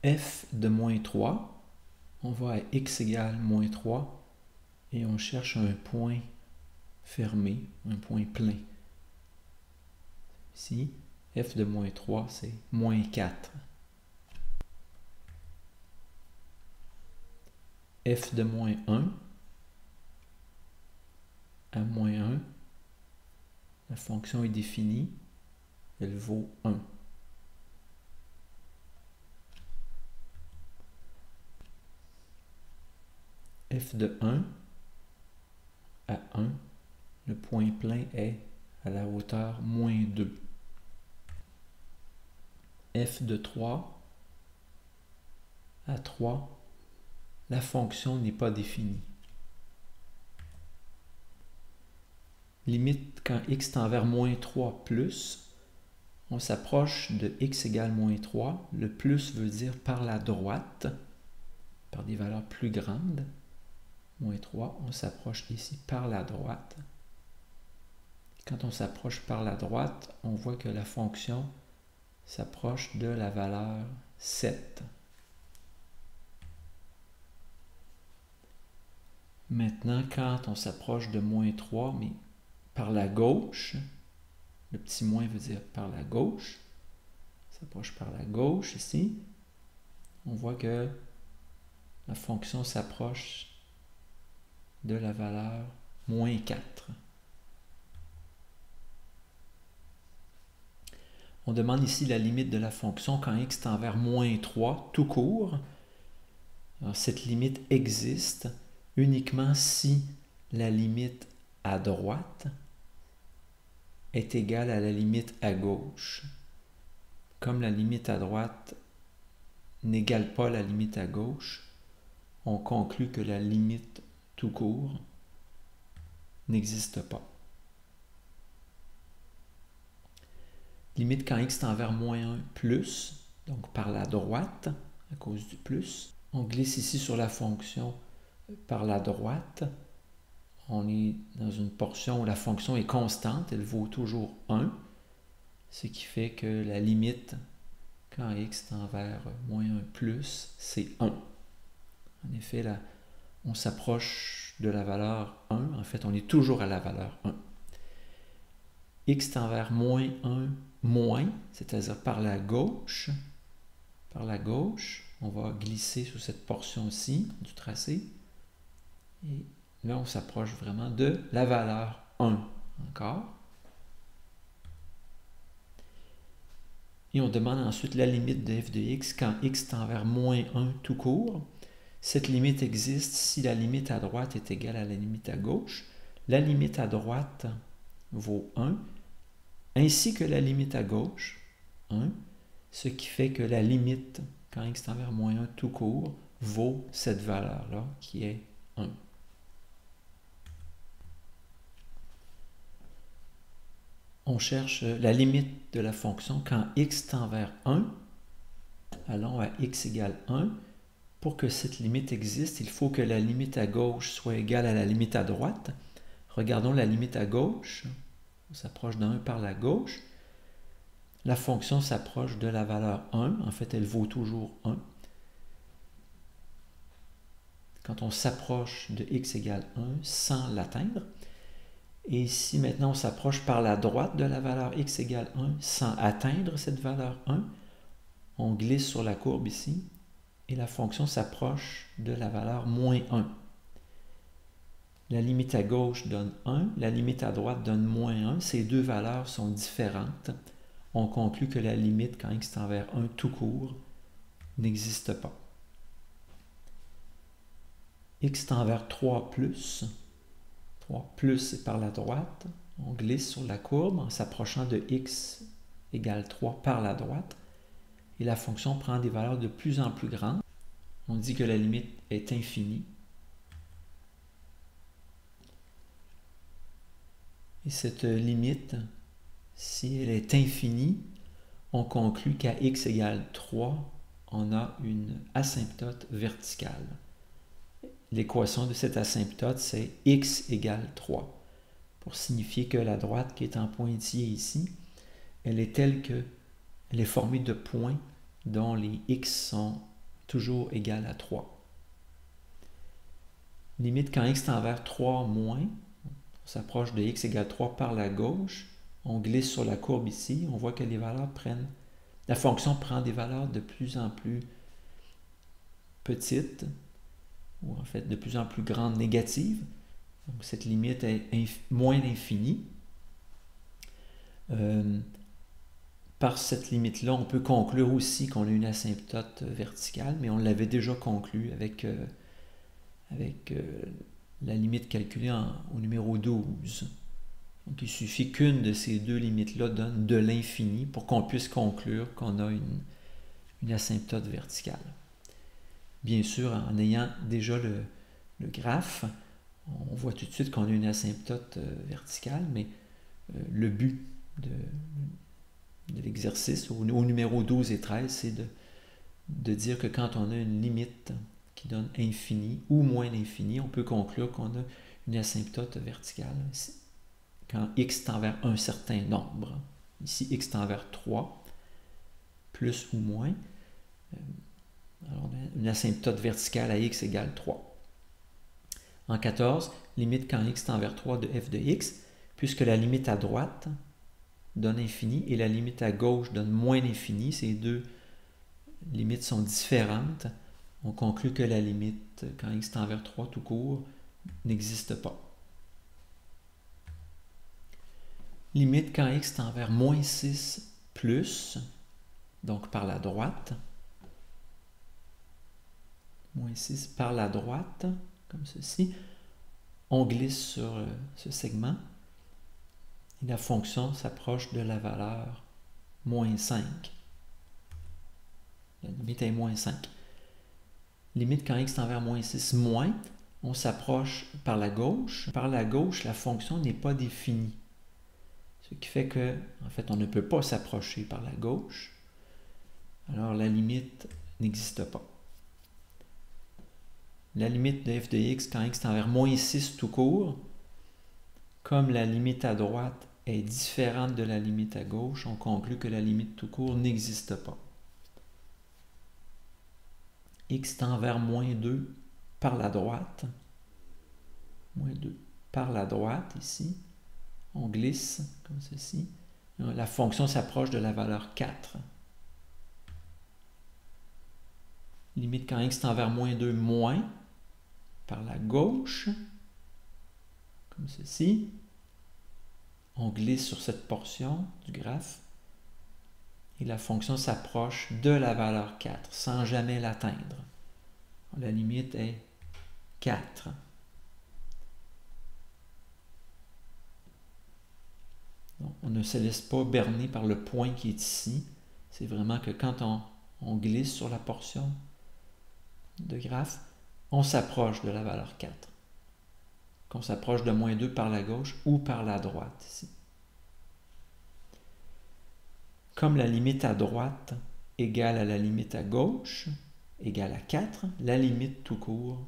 f de moins 3, on va à x égale moins 3 et on cherche un point fermé, un point plein. Ici, f de moins 3, c'est moins 4. F de moins 1 à moins 1, la fonction est définie, elle vaut 1. F de 1 à 1, le point plein est à la hauteur moins 2. F de 3 à 3, la fonction n'est pas définie. Limite quand x tend vers moins 3 plus, on s'approche de x égale moins 3. Le plus veut dire par la droite, par des valeurs plus grandes. Moins 3, on s'approche ici par la droite. Quand on s'approche par la droite, on voit que la fonction s'approche de la valeur 7. Maintenant, quand on s'approche de moins 3, mais par la gauche, le petit moins veut dire par la gauche, on s'approche par la gauche ici, on voit que la fonction s'approche de la valeur moins 4. On demande ici la limite de la fonction quand x tend vers moins 3, tout court. Alors, cette limite existe uniquement si la limite à droite est égale à la limite à gauche. Comme la limite à droite n'égale pas la limite à gauche, on conclut que la limite tout court n'existe pas. Limite quand x tend vers moins 1 plus, donc par la droite, à cause du plus. On glisse ici sur la fonction par la droite. On est dans une portion où la fonction est constante, elle vaut toujours 1, ce qui fait que la limite quand x tend vers moins 1 plus, c'est 1. En effet, là, on s'approche de la valeur 1. En fait, on est toujours à la valeur 1. X tend vers moins 1 moins, c'est-à-dire par la gauche. Par la gauche, on va glisser sur cette portion-ci du tracé. Et là, on s'approche vraiment de la valeur 1 encore. Et on demande ensuite la limite de f de x quand x tend vers moins 1 tout court. Cette limite existe si la limite à droite est égale à la limite à gauche. La limite à droite vaut 1, ainsi que la limite à gauche, 1, ce qui fait que la limite, quand x tend vers moins 1 tout court, vaut cette valeur-là, qui est 1. On cherche la limite de la fonction quand x tend vers 1. Allons à x égale 1. Pour que cette limite existe, il faut que la limite à gauche soit égale à la limite à droite. Regardons la limite à gauche. On s'approche de 1 par la gauche. La fonction s'approche de la valeur 1. En fait, elle vaut toujours 1. Quand on s'approche de x égale 1 sans l'atteindre. Et ici, maintenant, on s'approche par la droite de la valeur x égale 1 sans atteindre cette valeur 1. On glisse sur la courbe ici. Et la fonction s'approche de la valeur moins 1. La limite à gauche donne 1, la limite à droite donne moins 1. Ces deux valeurs sont différentes. On conclut que la limite quand x tend vers 1 tout court n'existe pas. X tend vers 3 plus. 3 plus c'est par la droite. On glisse sur la courbe en s'approchant de x égale 3 par la droite. Et la fonction prend des valeurs de plus en plus grandes. On dit que la limite est infinie. Et cette limite, si elle est infinie, on conclut qu'à x égale 3, on a une asymptote verticale. L'équation de cette asymptote, c'est x égale 3. Pour signifier que la droite qui est en pointillé ici, elle est telle que elle est formée de points dont les x sont toujours égal à 3. Limite quand x tend vers 3 moins, on s'approche de x égale 3 par la gauche, on glisse sur la courbe ici, on voit que les valeurs prennent, la fonction prend des valeurs de plus en plus petites, ou en fait de plus en plus grandes négatives. Donc cette limite est moins l'infini. Par cette limite-là, on peut conclure aussi qu'on a une asymptote verticale, mais on l'avait déjà conclu avec la limite calculée au numéro 12. Donc il suffit qu'une de ces deux limites-là donne de l'infini pour qu'on puisse conclure qu'on a une asymptote verticale. Bien sûr, en ayant déjà le graphe, on voit tout de suite qu'on a une asymptote verticale, mais le but de l'exercice au numéro 12 et 13, c'est de dire que quand on a une limite qui donne infini ou moins l'infini, on peut conclure qu'on a une asymptote verticale quand x tend vers un certain nombre. Ici, x tend vers 3, plus ou moins. Alors, on a une asymptote verticale à x égale 3. En 14, limite quand x tend vers 3 de f de x, puisque la limite à droite donne infini et la limite à gauche donne moins l'infini, ces deux limites sont différentes, on conclut que la limite quand x tend vers 3 tout court n'existe pas. Limite quand x tend vers moins 6 plus, donc par la droite, moins 6 par la droite, comme ceci, on glisse sur ce segment et la fonction s'approche de la valeur moins 5. La limite est moins 5. Limite quand x tend vers moins 6 moins, on s'approche par la gauche. Par la gauche, la fonction n'est pas définie. Ce qui fait que, en fait, on ne peut pas s'approcher par la gauche. Alors, la limite n'existe pas. La limite de f de x quand x tend vers moins 6 tout court, comme la limite à droite est différente de la limite à gauche, on conclut que la limite tout court n'existe pas. X tend vers moins 2 par la droite. Moins 2 par la droite, ici. On glisse comme ceci. La fonction s'approche de la valeur 4. Limite quand x tend vers moins 2 moins par la gauche, comme ceci. On glisse sur cette portion du graphe et la fonction s'approche de la valeur 4 sans jamais l'atteindre. La limite est 4. Donc, on ne se laisse pas berner par le point qui est ici. C'est vraiment que quand on glisse sur la portion de graphe, on s'approche de la valeur 4. Qu'on s'approche de moins 2 par la gauche ou par la droite ici. Comme la limite à droite égale à la limite à gauche, égale à 4, la limite tout court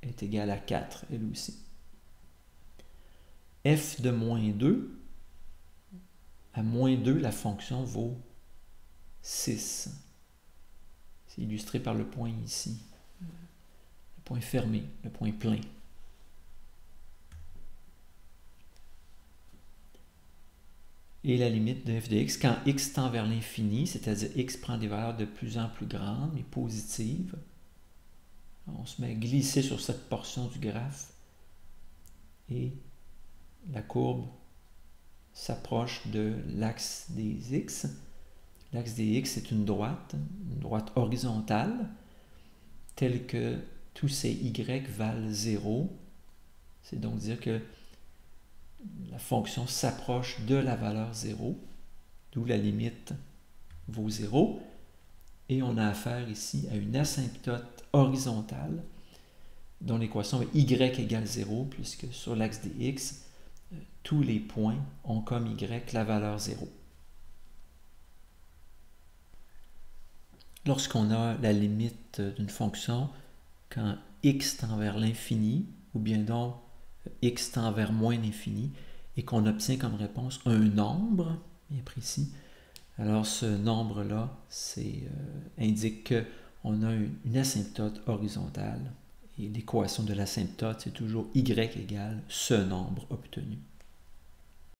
est égale à 4, elle aussi. F de moins 2, à moins 2, la fonction vaut 6. C'est illustré par le point ici. Le point fermé, le point plein. Et la limite de f de x, quand x tend vers l'infini, c'est-à-dire x prend des valeurs de plus en plus grandes et positives, on se met à glisser sur cette portion du graphe et la courbe s'approche de l'axe des x. L'axe des x est une droite horizontale, telle que tous ces y valent 0. C'est donc dire que la fonction s'approche de la valeur 0, d'où la limite vaut 0. Et on a affaire ici à une asymptote horizontale dont l'équation est y égale 0, puisque sur l'axe des x, tous les points ont comme y la valeur 0. Lorsqu'on a la limite d'une fonction, quand x tend vers l'infini, ou bien donc x tend vers moins l'infini, et qu'on obtient comme réponse un nombre bien précis, alors ce nombre-là indique on a une asymptote horizontale. Et l'équation de l'asymptote, c'est toujours y égale ce nombre obtenu.